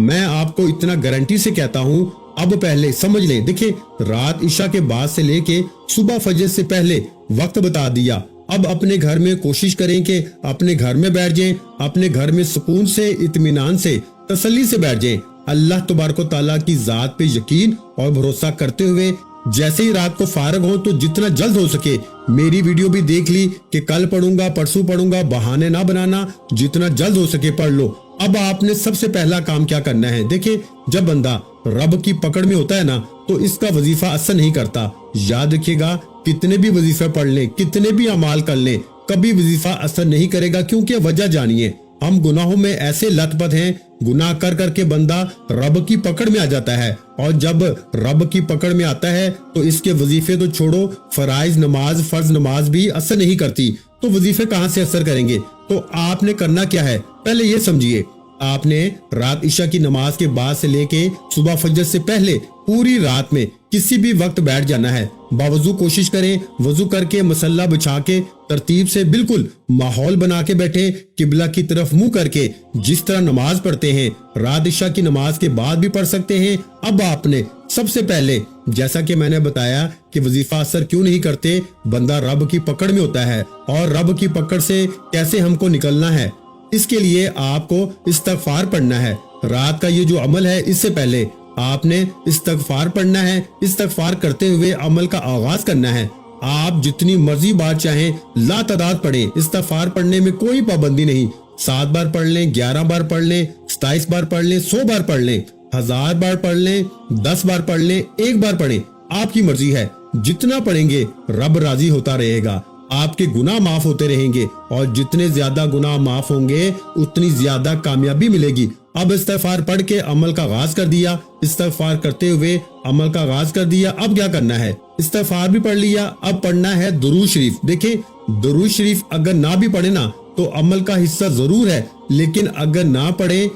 میں آپ کو اتنا گارنٹی سے کہتا ہوں، اب پہلے سمجھ لیں۔ دیکھیں، رات عشاء کے بعد سے لے کے صبح فجر سے پہلے وقت بتا دیا۔ اب اپنے گھر میں کوشش کریں کہ اپنے گھر میں بیٹھ جائیں، اپنے گھر میں سکون سے، اطمینان سے، تسلی سے بیٹھ جائیں، اللہ تبارک و تعالیٰ کی ذات پہ یقین اور بھروسہ کرتے ہوئے جیسے ہی رات کو فارغ ہوں تو جتنا جلد ہو سکے میری ویڈیو بھی دیکھ لی کہ کل پڑھوں گا، پرسوں پڑھوں گا، بہانے نہ بنانا، جتنا جلد ہو سکے پڑھ لو۔ اب آپ نے سب سے پہلا کام کیا کرنا ہے؟ دیکھیں، جب بندہ رب کی پکڑ میں ہوتا ہے نا تو اس کا وظیفہ اثر نہیں کرتا۔ یاد رکھیے گا، کتنے بھی وظیفے پڑھ لیں، کتنے بھی اعمال کر لیں، کبھی وظیفہ اثر نہیں کرے گا، کیونکہ وجہ جانیے، ہم گناہوں میں ایسے لت پت ہیں، گناہ کر کر کے بندہ رب کی پکڑ میں آ جاتا ہے، اور جب رب کی پکڑ میں آتا ہے تو اس کے وظیفے تو چھوڑو، فرائض نماز، فرض نماز بھی اثر نہیں کرتی، تو وظیفے کہاں سے اثر کریں گے؟ تو آپ نے کرنا کیا ہے؟ پہلے یہ سمجھیے، آپ نے رات عشاء کی نماز کے بعد سے لے کے صبح فجر سے پہلے پوری رات میں کسی بھی وقت بیٹھ جانا ہے۔ باوضو کوشش کریں، وضو کر کے مصلی بچھا کے ترتیب سے بالکل ماحول بنا کے بیٹھے، قبلہ کی طرف منہ کر کے، جس طرح نماز پڑھتے ہیں رات عشاء کی نماز کے بعد بھی پڑھ سکتے ہیں۔ اب آپ نے سب سے پہلے، جیسا کہ میں نے بتایا کہ وظیفہ اثر کیوں نہیں کرتے، بندہ رب کی پکڑ میں ہوتا ہے، اور رب کی پکڑ سے کیسے ہم کو نکلنا ہے، اس کے لیے آپ کو استغفار پڑھنا ہے۔ رات کا یہ جو عمل ہے، اس سے پہلے آپ نے استغفار پڑھنا ہے، استغفار کرتے ہوئے عمل کا آغاز کرنا ہے۔ آپ جتنی مرضی بار چاہیں لا تعداد پڑھیں، استغفار پڑھنے میں کوئی پابندی نہیں، 7 بار پڑھ لیں، 11 بار پڑھ لیں، 27 بار پڑھ لیں، 100 بار پڑھ لیں، 1000 بار پڑھ لیں، 10 بار پڑھ لیں، 1 بار پڑھیں، آپ کی مرضی ہے۔ جتنا پڑھیں گے رب راضی ہوتا رہے گا، آپ کے گناہ معاف ہوتے رہیں گے، اور جتنے زیادہ گناہ معاف ہوں گے اتنی زیادہ کامیابی ملے گی۔ اب استغفار پڑھ کے عمل کا آغاز کر دیا، استغفار کرتے ہوئے عمل کا آغاز کر دیا۔ اب کیا کرنا ہے؟ استغفار بھی پڑھ لیا، اب پڑھنا ہے درود شریف۔ دیکھیں، درود شریف اگر نہ بھی پڑھے نا تو عمل کا حصہ ضرور ہے، لیکن اگر نہ پڑھیں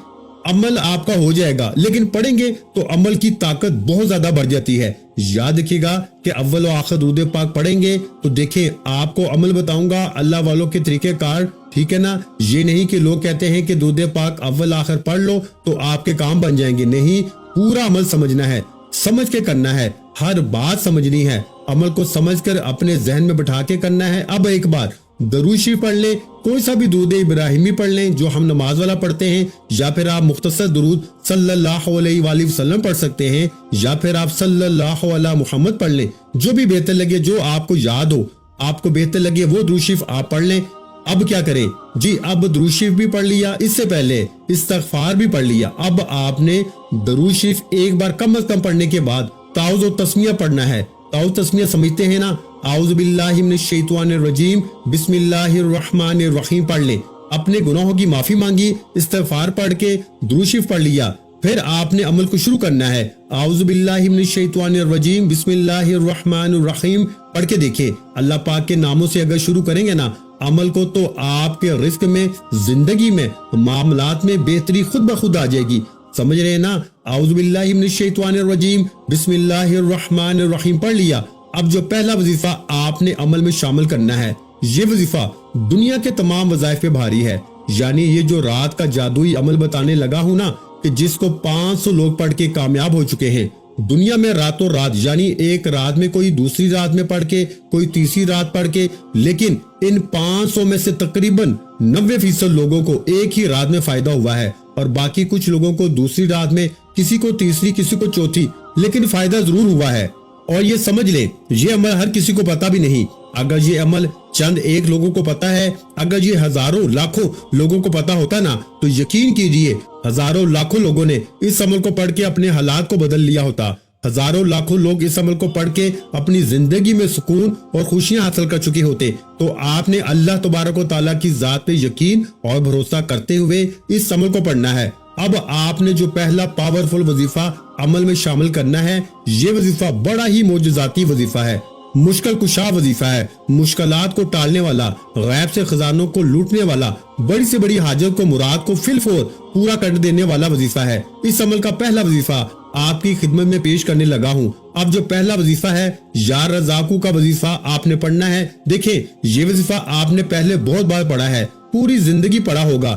عمل آپ کا ہو جائے گا، لیکن پڑھیں گے تو عمل کی طاقت بہت زیادہ بڑھ جاتی ہے۔ یاد رکھیے گا کہ اول و آخر درود پاک پڑھیں گے تو دیکھیں، آپ کو عمل بتاؤں گا اللہ والوں کے طریقہ کار، ٹھیک ہے نا؟ یہ نہیں کہ لوگ کہتے ہیں کہ درود پاک اول آخر پڑھ لو تو آپ کے کام بن جائیں گے، نہیں، پورا عمل سمجھنا ہے، سمجھ کے کرنا ہے، ہر بات سمجھنی ہے، عمل کو سمجھ کر اپنے ذہن میں بٹھا کے کرنا ہے۔ اب ایک بار درود شریف پڑھ لیں، کوئی سا بھی درود ابراہیمی پڑھ لیں جو ہم نماز والا پڑھتے ہیں، یا پھر آپ مختصر درود صلی اللہ علیہ وآلہ وسلم پڑھ سکتے ہیں، یا پھر آپ صلی اللہ علیہ محمد پڑھ لیں، جو بھی بہتر لگے، جو آپ کو یاد ہو، آپ کو بہتر لگے وہ درود شریف آپ پڑھ لیں۔ اب کیا کریں جی؟ اب درود شریف بھی پڑھ لیا، اس سے پہلے استغفار بھی پڑھ لیا۔ اب آپ نے درود شریف ایک بار کم از کم پڑھنے کے بعد تعوذ و تسمیہ پڑھنا ہے۔ تعوذ تسمیہ سمجھتے ہیں نا؟ اعوذ باللہ من الشیطان الرجیم، بسم اللہ الرحمن الرحیم پڑھ لیں، اپنے گناہوں کی معافی مانگی، استغفار پڑھ کے درود شریف پڑھ لیا، پھر آپ نے عمل کو شروع کرنا ہے۔ اعوذ باللہ من الشیطان الرجیم، بسم اللہ الرحمن الرحیم پڑھ کے دیکھیں، اللہ پاک کے ناموں سے اگر شروع کریں گے نا عمل کو تو آپ کے رزق میں، زندگی میں، معاملات میں بہتری خود بخود آ جائے گی۔ سمجھ رہے ہیں نا؟ اعوذ باللہ من الشیطان الرجیم، بسم اللہ الرحمن الرحیم پڑھ لیا۔ اب جو پہلا وظیفہ آپ نے عمل میں شامل کرنا ہے، یہ وظیفہ دنیا کے تمام وظائف پہ بھاری ہے، یعنی یہ جو رات کا جادوئی عمل بتانے لگا ہوں نا، کہ جس کو 500 لوگ پڑھ کے کامیاب ہو چکے ہیں دنیا میں راتوں رات، یعنی ایک رات میں کوئی دوسری رات میں پڑھ کے، کوئی تیسری رات پڑھ کے، لیکن ان 500 میں سے تقریباً 90% لوگوں کو ایک ہی رات میں فائدہ ہوا ہے، اور باقی کچھ لوگوں کو دوسری رات میں، کسی کو تیسری، کسی کو چوتھی، لیکن فائدہ ضرور ہوا ہے۔ اور یہ سمجھ لیں، یہ عمل ہر کسی کو پتا بھی نہیں۔ اگر یہ عمل چند ایک لوگوں کو پتا ہے، اگر یہ ہزاروں لاکھوں لوگوں کو پتا ہوتا نا تو یقین کیجئے ہزاروں لاکھوں لوگوں نے اس عمل کو پڑھ کے اپنے حالات کو بدل لیا ہوتا، ہزاروں لاکھوں لوگ اس عمل کو پڑھ کے اپنی زندگی میں سکون اور خوشیاں حاصل کر چکے ہوتے۔ تو آپ نے اللہ تبارک و تعالیٰ کی ذات پہ یقین اور بھروسہ کرتے ہوئے اس عمل کو پڑھنا ہے۔ اب آپ نے جو پہلا پاورفل وظیفہ عمل میں شامل کرنا ہے، یہ وظیفہ بڑا ہی معجزاتی وظیفہ ہے، مشکل کشا وظیفہ ہے، مشکلات کو ٹالنے والا، غیب سے خزانوں کو لوٹنے والا، بڑی سے بڑی حاجت کو، مراد کو فی الفور پورا کر دینے والا وظیفہ ہے۔ اس عمل کا پہلا وظیفہ آپ کی خدمت میں پیش کرنے لگا ہوں۔ اب جو پہلا وظیفہ ہے، یا رزاقو کا وظیفہ آپ نے پڑھنا ہے۔ دیکھیں، یہ وظیفہ آپ نے پہلے بہت بار پڑھا ہے، پوری زندگی پڑھا ہوگا،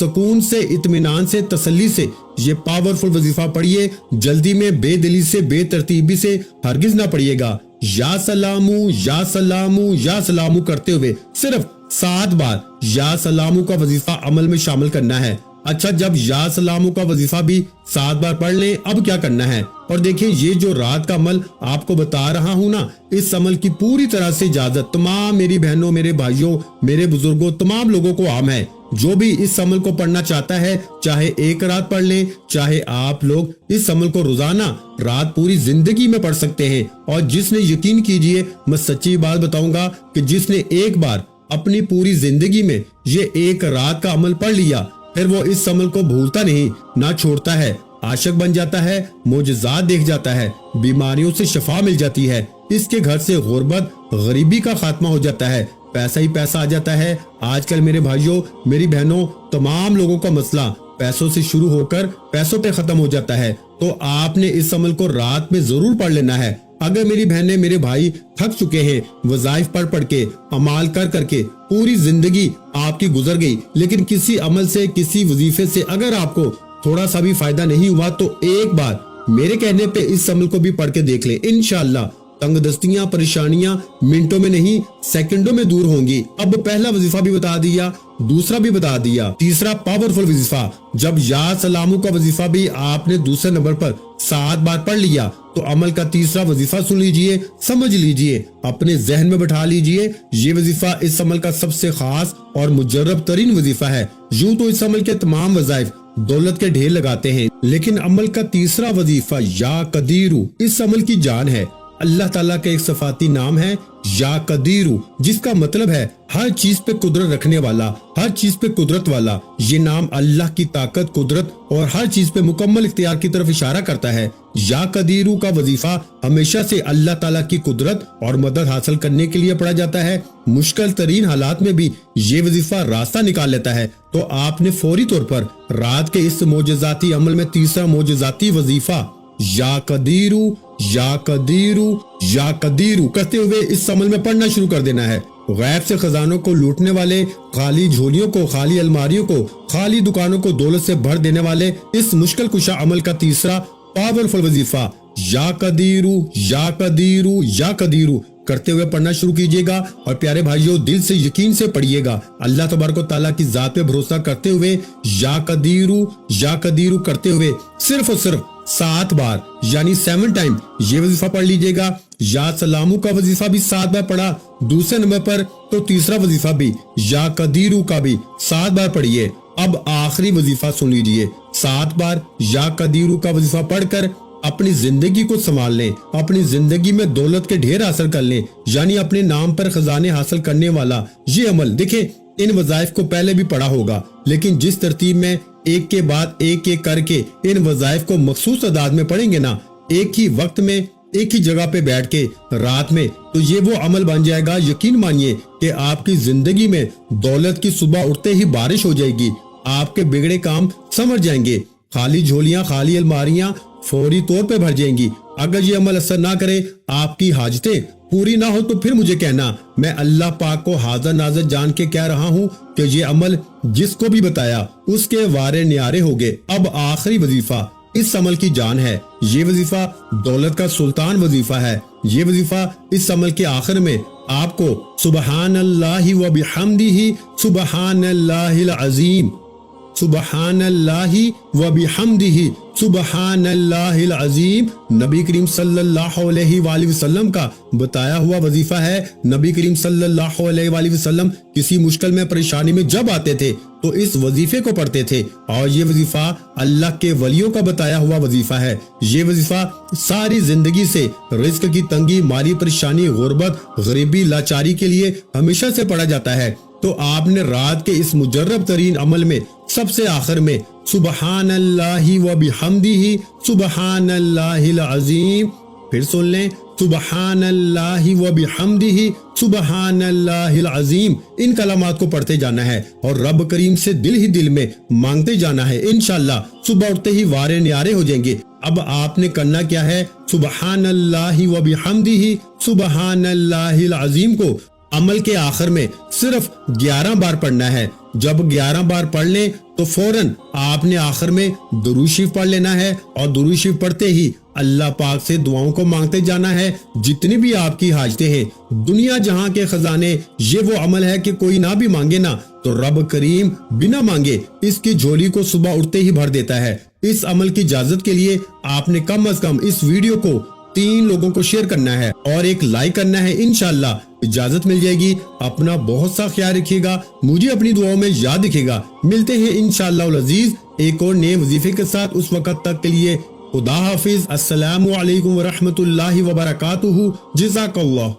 سکون سے، اطمینان سے، تسلی سے یہ پاورفل وظیفہ پڑھیے. جلدی میں، بے دلی سے، بے ترتیبی سے ہرگز نہ پڑھیے گا. یا سلامو یا سلامو یا سلامو کرتے ہوئے صرف 7 بار یا سلامو کا وظیفہ عمل میں شامل کرنا ہے. اچھا، جب یا سلامو کا وظیفہ بھی 7 بار پڑھ لیں، اب کیا کرنا ہے؟ اور دیکھیں، یہ جو رات کا عمل آپ کو بتا رہا ہوں نا، اس عمل کی پوری طرح سے اجازت تمام میری بہنوں، میرے بھائیوں، میرے بزرگوں، تمام لوگوں کو عام ہے. جو بھی اس عمل کو پڑھنا چاہتا ہے، چاہے ایک رات پڑھ لیں، چاہے آپ لوگ اس عمل کو روزانہ رات پوری زندگی میں پڑھ سکتے ہیں. اور جس نے، یقین کیجئے، میں سچی بات بتاؤں گا کہ جس نے ایک بار اپنی پوری زندگی میں یہ ایک رات کا عمل پڑھ لیا، پھر وہ اس عمل کو بھولتا نہیں، نہ چھوڑتا ہے. عاشق بن جاتا ہے، معجزات دیکھ جاتا ہے، بیماریوں سے شفا مل جاتی ہے، اس کے گھر سے غربت، غریبی کا خاتمہ ہو جاتا ہے، پیسہ ہی پیسہ آ جاتا ہے. آج کل میرے بھائیوں، میری بہنوں، تمام لوگوں کا مسئلہ پیسوں سے شروع ہو کر پیسوں پہ ختم ہو جاتا ہے. تو آپ نے اس عمل کو رات میں ضرور پڑھ لینا ہے. اگر میری بہنیں، میرے بھائی تھک چکے ہیں وظائف پڑھ کے، عمال کر کے، پوری زندگی آپ کی گزر گئی، لیکن کسی عمل سے، کسی وظیفے سے اگر آپ کو تھوڑا سا بھی فائدہ نہیں ہوا، تو ایک بار میرے کہنے پہ اس عمل کو بھی پڑھ کے دیکھ لیں. انشاءاللہ تنگ دستیاں، پریشانیاں منٹوں میں نہیں، سیکنڈوں میں دور ہوں گی. اب پہلا وظیفہ بھی بتا دیا، دوسرا بھی بتا دیا. تیسرا پاورفل وظیفہ، جب یا سلامو کا وظیفہ بھی آپ نے دوسرے نمبر پر 7 بار پڑھ لیا، تو عمل کا تیسرا وظیفہ سن لیجئے، سمجھ لیجئے، اپنے ذہن میں بٹھا لیجئے. یہ وظیفہ اس عمل کا سب سے خاص اور مجرب ترین وظیفہ ہے. یوں تو اس عمل کے تمام وظائف دولت کے ڈھیر لگاتے ہیں، لیکن عمل کا تیسرا وظیفہ یا قدیرو اس عمل کی جان ہے. اللہ تعالیٰ کا ایک صفاتی نام ہے یا قدیرو، جس کا مطلب ہے ہر چیز پہ قدرت رکھنے والا، ہر چیز پہ قدرت والا. یہ نام اللہ کی طاقت، قدرت اور ہر چیز پہ مکمل اختیار کی طرف اشارہ کرتا ہے. یا قدیرو کا وظیفہ ہمیشہ سے اللہ تعالیٰ کی قدرت اور مدد حاصل کرنے کے لیے پڑھا جاتا ہے. مشکل ترین حالات میں بھی یہ وظیفہ راستہ نکال لیتا ہے. تو آپ نے فوری طور پر رات کے اس معجزاتی عمل میں تیسرا معجزاتی وظیفہ یا قدیرو یا قدیرو یا قدیرو کرتے ہوئے اس عمل میں پڑھنا شروع کر دینا ہے. غیب سے خزانوں کو لوٹنے والے، خالی جھولیوں کو، خالی الماریوں کو، خالی دکانوں کو دولت سے بھر دینے والے اس مشکل کشا عمل کا تیسرا پاورفل وظیفہ یا قدیرو یا قدیرو یا قدیرو کرتے ہوئے پڑھنا شروع کیجئے گا. اور پیارے بھائیوں، دل سے یقین سے پڑھیے گا، اللہ تبارک و تعالیٰ کی ذات پہ بھروسہ کرتے ہوئے یا قدیرو کرتے ہوئے صرف اور صرف 7 بار یعنی 7 ٹائم یہ وظیفہ پڑھ لیجئے گا. یا سلامو کا وظیفہ بھی 7 بار پڑھا دوسرے نمبر پر، تو تیسرا وظیفہ بھی یا قدیرو کا بھی 7 بار پڑھیے. اب آخری وظیفہ سن لیجئے. 7 بار یا قدیرو کا وظیفہ پڑھ کر اپنی زندگی کو سنبھال لیں، اپنی زندگی میں دولت کے ڈھیر حاصل کر لیں، یعنی اپنے نام پر خزانے حاصل کرنے والا یہ عمل. دیکھیں، ان وظائف کو پہلے بھی پڑھا ہوگا، لیکن جس ترتیب میں ایک کے بعد ایک کر کے ان وظائف کو مخصوص تعداد میں پڑھیں گے نا، ایک ہی وقت میں، ایک ہی جگہ پہ بیٹھ کے رات میں، تو یہ وہ عمل بن جائے گا. یقین مانیے کہ آپ کی زندگی میں دولت کی صبح اٹھتے ہی بارش ہو جائے گی. آپ کے بگڑے کام سمجھ جائیں گے، خالی جھولیاں، خالی الماریاں فوری طور پہ بھر جائیں گی. اگر یہ عمل اثر نہ کرے، آپ کی حاجتیں پوری نہ ہو، تو پھر مجھے کہنا. میں اللہ پاک کو حاضر ناظر جان کے کہہ رہا ہوں کہ یہ عمل جس کو بھی بتایا اس کے وارے نیارے ہو گئے. اب آخری وظیفہ اس عمل کی جان ہے. یہ وظیفہ دولت کا سلطان وظیفہ ہے. یہ وظیفہ اس عمل کے آخر میں آپ کو سبحان اللہ و بحمدہ سبحان اللہ العظیم، سبحان اللہ و بحمدہ سبحان اللہ العظیم، نبی کریم صلی اللہ علیہ وآلہ وسلم کا بتایا ہوا وظیفہ ہے. نبی کریم صلی اللہ علیہ وآلہ وسلم کسی مشکل میں، پریشانی میں جب آتے تھے تو اس وظیفے کو پڑھتے تھے. اور یہ وظیفہ اللہ کے ولیوں کا بتایا ہوا وظیفہ ہے. یہ وظیفہ ساری زندگی سے رزق کی تنگی، مالی پریشانی، غربت، غریبی، لاچاری کے لیے ہمیشہ سے پڑھا جاتا ہے. تو آپ نے رات کے اس مجرب ترین عمل میں سب سے آخر میں سبحان اللہ و بحمدہ سبحان اللہ العظیم، پھر سن لیں، سبحان اللہ و بحمدہ سبحان اللہ العظیم. ان کلمات کو پڑھتے جانا ہے اور رب کریم سے دل ہی دل میں مانگتے جانا ہے. انشاءاللہ صبح اٹھتے ہی وارے نیارے ہو جائیں گے. اب آپ نے کرنا کیا ہے؟ سبحان اللہ و بحمدہ سبحان اللہ العظیم کو عمل کے آخر میں صرف 11 بار پڑھنا ہے۔ جب 11 بار پڑھ لیں تو فوراً آپ نے آخر میں درود شریف پڑھ لینا ہے، اور درود شریف پڑھتے ہی اللہ پاک سے دعاؤں کو مانگتے جانا ہے۔ جتنی بھی آپ کی حاجتیں ہیں، دنیا جہاں کے خزانے، یہ وہ عمل ہے کہ کوئی نہ بھی مانگے نا تو رب کریم بنا مانگے اس کی جھولی کو صبح اٹھتے ہی بھر دیتا ہے۔ اس عمل کی اجازت کے لیے آپ نے کم از کم اس ویڈیو کو 3 لوگوں کو شیئر کرنا ہے اور ایک لائک کرنا ہے۔ انشاءاللہ اجازت مل جائے گی۔ اپنا بہت سا خیال رکھیے گا، مجھے اپنی دعاؤں میں یاد رکھیے گا۔ ملتے ہیں انشاءاللہ العزیز ایک اور نئے وظیفے کے ساتھ، اس وقت تک کے لیے خدا حافظ۔ السلام علیکم ورحمۃ اللہ وبرکاتہ۔ جزاک اللہ۔